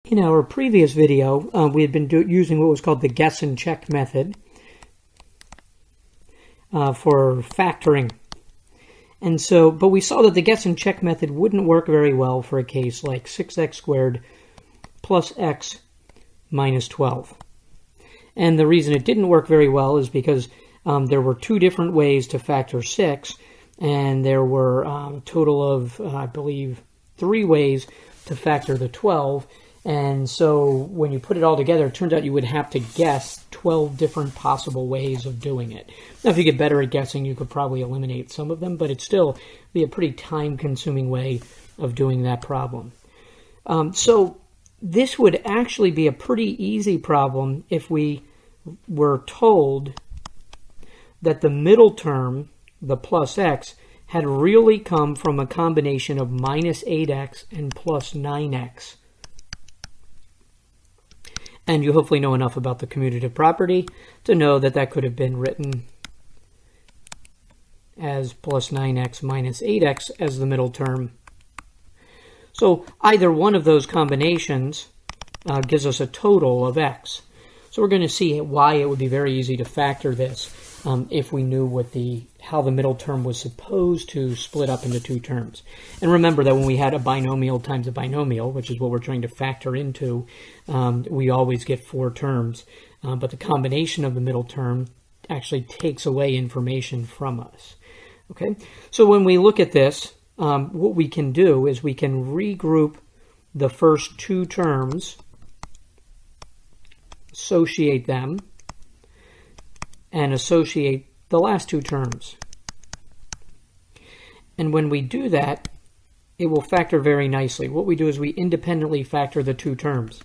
In our previous video, we had been using what was called the guess and check method for factoring. And so, but we saw that the guess and check method wouldn't work very well for a case like 6x squared plus x minus 12. And the reason it didn't work very well is because there were two different ways to factor 6, and there were a total of, I believe, 3 ways to factor the 12. And so when you put it all together, it turns out you would have to guess 12 different possible ways of doing it. Now, if you get better at guessing, you could probably eliminate some of them, but it'd still be a pretty time-consuming way of doing that problem. So this would actually be a pretty easy problem if we were told that the middle term, the plus x, had really come from a combination of minus 8x and plus 9x. And you hopefully know enough about the commutative property to know that that could have been written as plus 9x minus 8x as the middle term. So either one of those combinations gives us a total of x. So we're going to see why it would be very easy to factor this if we knew how the middle term was supposed to split up into two terms. And remember that when we had a binomial times a binomial, which is what we're trying to factor into, we always get 4 terms. But the combination of the middle term actually takes away information from us. Okay, so when we look at this, what we can do is we can regroup the first 2 terms, associate them, and associate the last 2 terms. And when we do that, it will factor very nicely. What we do is we independently factor the 2 terms.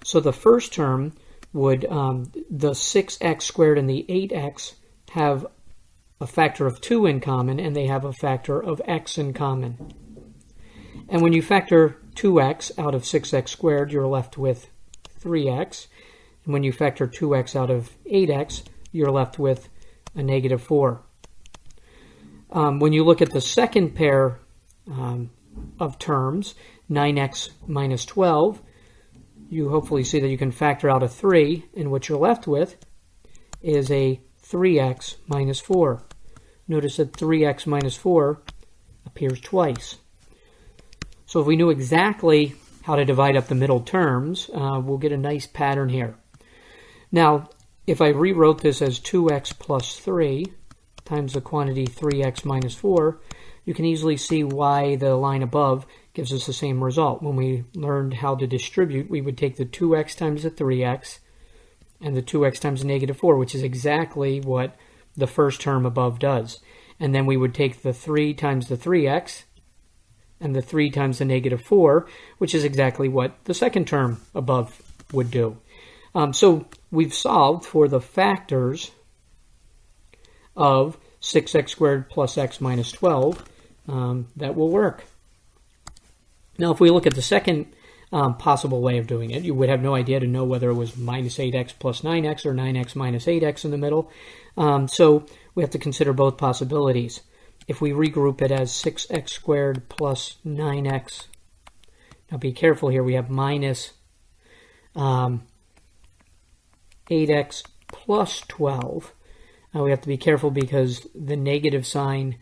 So the first term would, the 6x squared and the 8x have a factor of 2 in common, and they have a factor of x in common. And when you factor 2x out of 6x squared, you're left with 3x. And when you factor 2x out of 8x, you're left with a negative 4. When you look at the second pair of terms, 9x minus 12, you hopefully see that you can factor out a 3, and what you're left with is a 3x minus 4. Notice that 3x minus 4 appears twice. So if we knew exactly how to divide up the middle terms, we'll get a nice pattern here. Now, if I rewrote this as 2x plus 3 times the quantity 3x minus 4, you can easily see why the line above gives us the same result. When we learned how to distribute, we would take the 2x times the 3x and the 2x times the negative 4, which is exactly what the first term above does. And then we would take the 3 times the 3x and the 3 times the negative 4, which is exactly what the second term above would do. So we've solved for the factors of 6x squared plus x minus 12. That will work. Now, if we look at the second possible way of doing it, you would have no idea to know whether it was minus 8x plus 9x or 9x minus 8x in the middle. So we have to consider both possibilities. If we regroup it as 6x squared plus 9x, now be careful here, we have minus 8x plus 12. We have to be careful because the negative sign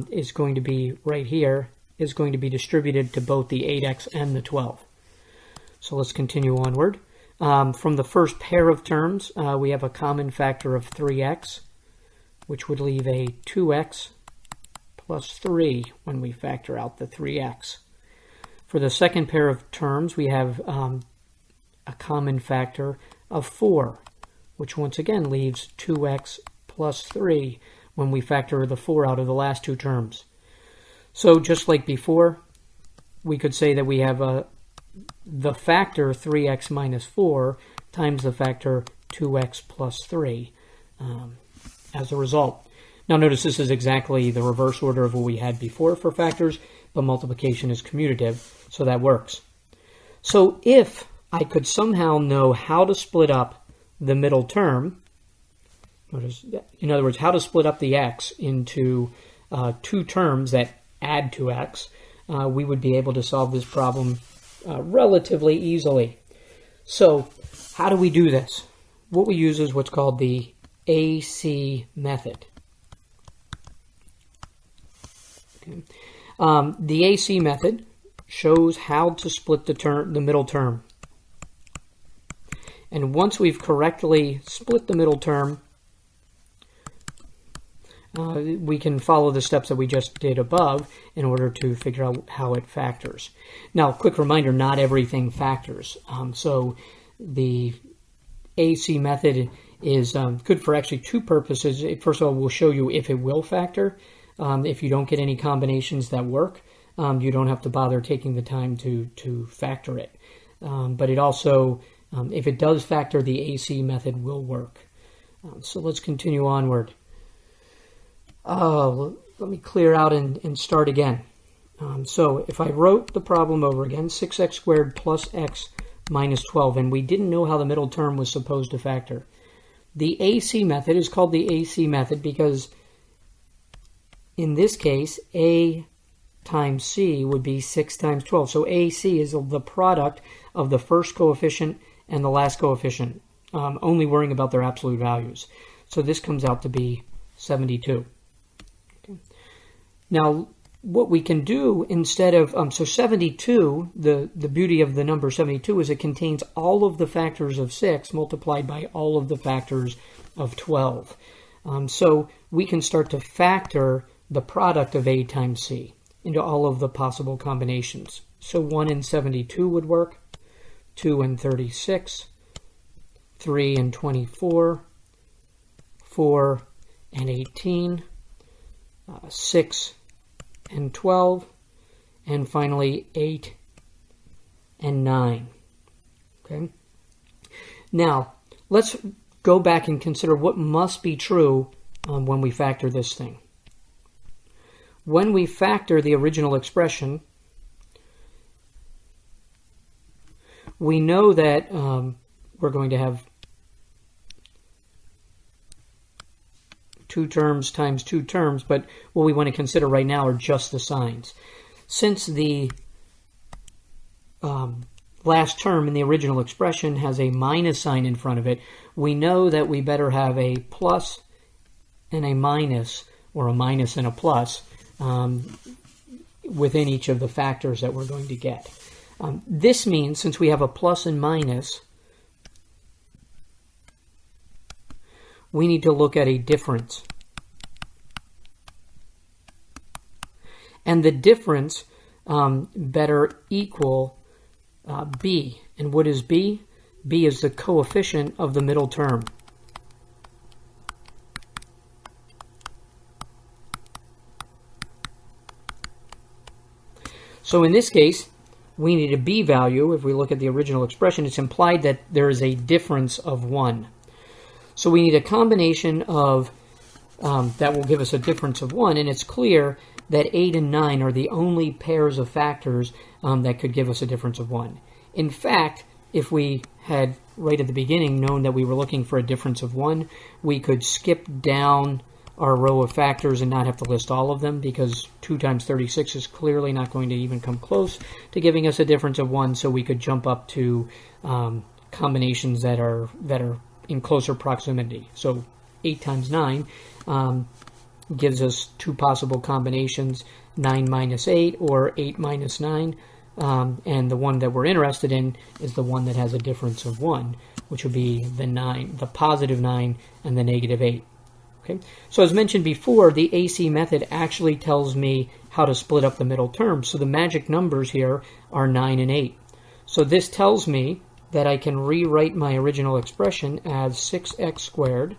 is going to be right here, is going to be distributed to both the 8x and the 12. So let's continue onward. From the first pair of terms, we have a common factor of 3x, which would leave a 2x plus 3 when we factor out the 3x. For the second pair of terms, we have a common factor of 4, which once again leaves 2x plus 3 when we factor the 4 out of the last 2 terms. So just like before, we could say that we have the factor 3x minus 4 times the factor 2x plus 3 as a result. Now notice this is exactly the reverse order of what we had before for factors, but multiplication is commutative, so that works. So if I could somehow know how to split up the middle term, in other words, how to split up the x into 2 terms that add to x, we would be able to solve this problem relatively easily. So how do we do this? What we use is what's called the AC method. Okay. The AC method shows how to split the middle term. And once we've correctly split the middle term, we can follow the steps that we just did above in order to figure out how it factors. Now, quick reminder, not everything factors. So the AC method is good for actually two purposes. First of all, we'll show you if it will factor. If you don't get any combinations that work, you don't have to bother taking the time to factor it. But it also, if it does factor, the AC method will work. So let's continue onward. Let me clear out and start again. So if I wrote the problem over again, 6x squared plus x minus 12, and we didn't know how the middle term was supposed to factor. The AC method is called the AC method because in this case, A times C would be 6 times 12. So AC is the product of the first coefficient and the last coefficient, only worrying about their absolute values. So this comes out to be 72. Okay. Now, what we can do instead of, so 72, the beauty of the number 72 is it contains all of the factors of 6 multiplied by all of the factors of 12. So we can start to factor the product of A times C into all of the possible combinations. So 1 and 72 would work, 2 and 36, 3 and 24, 4 and 18, 6 and 12, and finally 8 and 9. Okay. Now, let's go back and consider what must be true when we factor this thing. When we factor the original expression, we know that we're going to have 2 terms times 2 terms, but what we want to consider right now are just the signs. Since the last term in the original expression has a minus sign in front of it, we know that we better have a plus and a minus, or a minus and a plus, within each of the factors that we're going to get. This means, since we have a plus and minus, we need to look at a difference. And the difference better equal b. And what is b? b is the coefficient of the middle term. So in this case, we need a b value. If we look at the original expression, it's implied that there is a difference of 1. So we need a combination of that will give us a difference of 1, and it's clear that 8 and 9 are the only pairs of factors that could give us a difference of 1. In fact, if we had right at the beginning known that we were looking for a difference of 1, we could skip down our row of factors and not have to list all of them, because 2 times 36 is clearly not going to even come close to giving us a difference of 1, so we could jump up to combinations that are in closer proximity. So 8 times 9 gives us 2 possible combinations, 9 minus 8 or 8 minus 9, and the one that we're interested in is the one that has a difference of 1, which would be the 9, the positive 9 and the negative 8. Okay. So as mentioned before, the AC method actually tells me how to split up the middle term. So the magic numbers here are 9 and 8. So this tells me that I can rewrite my original expression as 6x squared,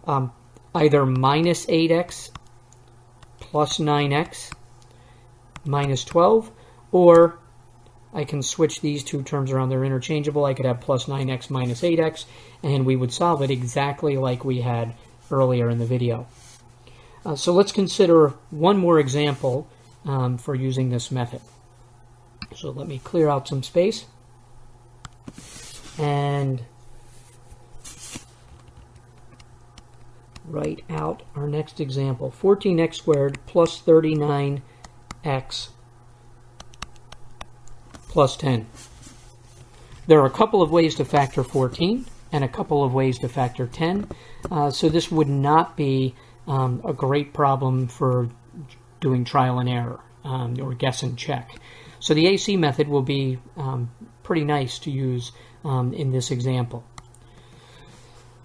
either minus 8x plus 9x minus 12, or I can switch these two terms around. They're interchangeable. I could have plus 9x minus 8x, and we would solve it exactly like we had earlier in the video. So let's consider one more example for using this method. So let me clear out some space and write out our next example. 14x squared plus 39x plus 10. There are a couple of ways to factor 14 and a couple of ways to factor 10. So this would not be a great problem for doing trial and error or guess and check. So the AC method will be pretty nice to use in this example.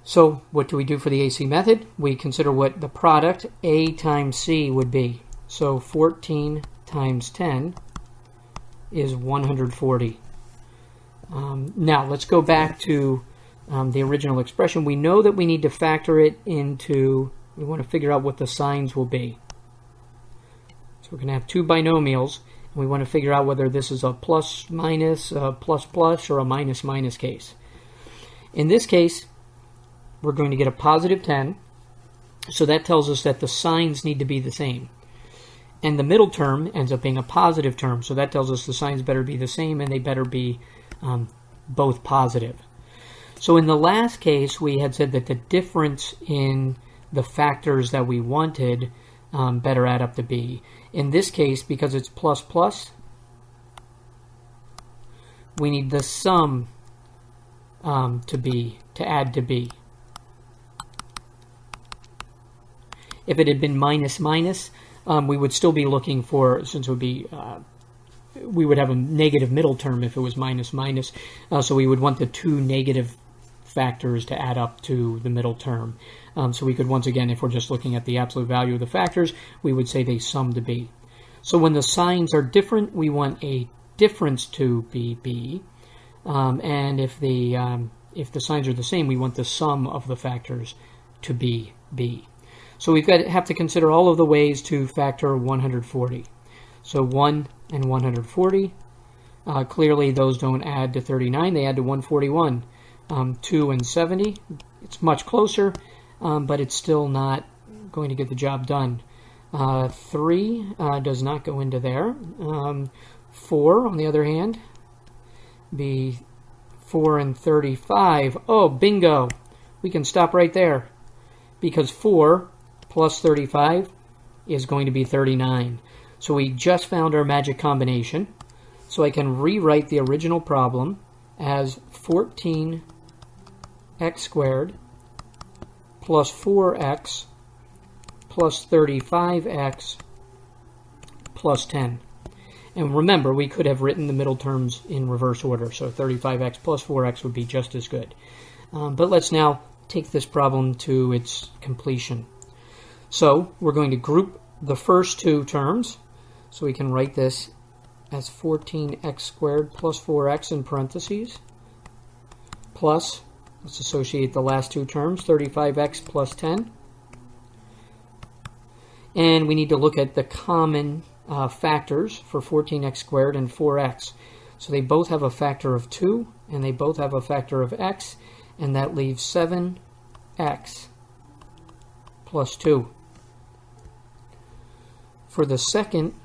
So what do we do for the AC method? We consider what the product A times C would be. So 14 times 10 is 140. Now let's go back to the original expression. We know that we need to factor it into, we want to figure out what the signs will be. So we're going to have two binomials, and we want to figure out whether this is a plus minus, a plus plus, or a minus minus case. In this case, we're going to get a positive 10, so that tells us that the signs need to be the same. And the middle term ends up being a positive term, so that tells us the signs better be the same and they better be both positive. So in the last case, we had said that the difference in the factors that we wanted better add up to B. In this case, because it's plus plus, we need the sum to add to B. If it had been minus minus, we would still be looking for, since it would be, we would have a negative middle term if it was minus minus, so we would want the two negative factors to add up to the middle term. So we could, once again, if we're just looking at the absolute value of the factors, we would say they sum to B. So when the signs are different, we want a difference to be B, and if the signs are the same, we want the sum of the factors to be B. So we've got to have to consider all of the ways to factor 140. So 1 and 140, clearly those don't add to 39, they add to 141. 2 and 70, it's much closer, but it's still not going to get the job done. 3 does not go into there. 4, on the other hand, be 4 and 35. Oh, bingo! We can stop right there, because 4 plus 35 is going to be 39. So we just found our magic combination. So I can rewrite the original problem as 14x squared plus 4x plus 35x plus 10. And remember, we could have written the middle terms in reverse order, so 35x plus 4x would be just as good. But let's now take this problem to its completion. So we're going to group the first two terms, so we can write this as 14x squared plus 4x in parentheses, plus, let's associate the last two terms, 35x plus 10. And we need to look at the common factors for 14x squared and 4x. So they both have a factor of 2, and they both have a factor of x, and that leaves 7x plus 2. For the second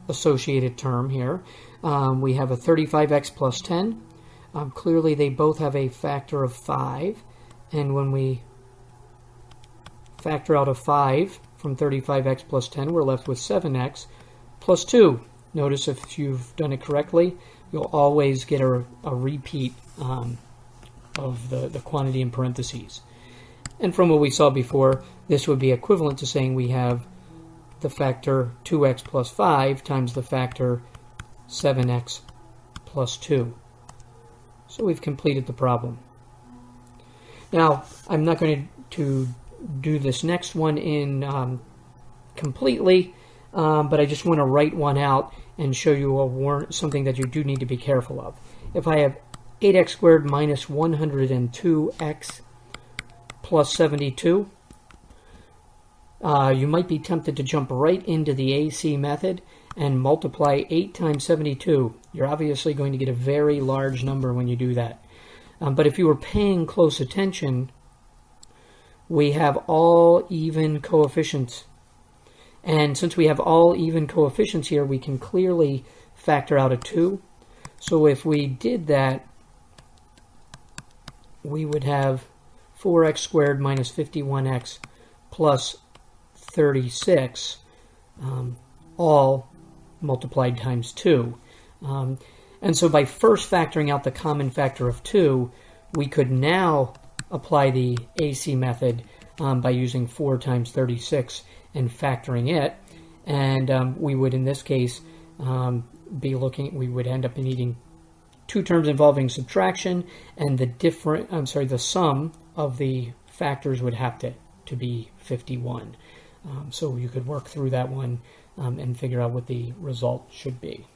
associated term here, we have a 35x plus 10. Clearly they both have a factor of 5, and when we factor out a 5 from 35x plus 10, we're left with 7x plus 2. Notice if you've done it correctly, you'll always get a repeat of the quantity in parentheses. And from what we saw before, this would be equivalent to saying we have the factor 2x plus 5 times the factor 7x plus 2. So we've completed the problem. Now, I'm not going to do this next one in completely, but I just want to write one out and show you something that you do need to be careful of. If I have 8x squared minus 102x plus 72, you might be tempted to jump right into the AC method and multiply 8 times 72. You're obviously going to get a very large number when you do that. But if you were paying close attention, we have all even coefficients. And since we have all even coefficients here, we can clearly factor out a 2. So if we did that, we would have 4x squared minus 51x plus 36, all multiplied times 2. And so by first factoring out the common factor of 2, we could now apply the AC method by using 4 times 36 and factoring it. And we would, in this case, we would end up needing two terms involving subtraction, and the sum of the factors would have to be 51. So you could work through that one and figure out what the result should be.